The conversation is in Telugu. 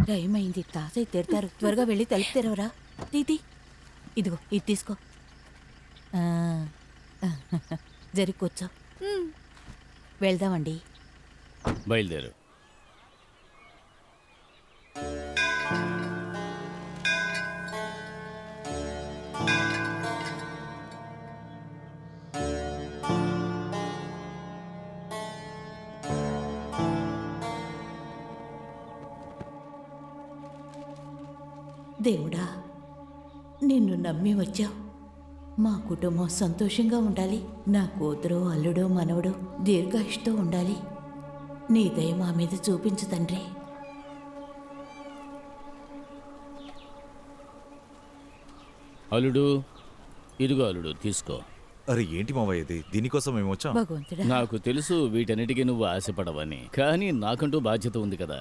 టైం అయింది, తాతయ్య తిడతారు. త్వరగా వెళ్ళి తలుపు తెరవరా. దీది ఇదిగో ఇది తీసుకో. ఆ, జరి కూర్చో. వెళ్దామండి. బయలుదేరు. దేవుడా, నిన్ను నమ్మి వచ్చావు. మా కుటుంబం సంతోషంగా ఉండాలి. నా కూతురు, అల్లుడు, మనవడు దీర్ఘాయుష్తో ఉండాలి. నీ దయ మా మీద చూపించు తండ్రి. అల్లుడు, ఇదిగో అల్లుడు తీసుకో. అరే ఏంటి మావయ్య ఇది? దీనికోసం మేము వచ్చాం. భగవంతుడా, నాకు తెలుసు వీటన్నిటికీ నువ్వు ఆశపడవని, కానీ నాకంటూ బాధ్యత ఉంది కదా.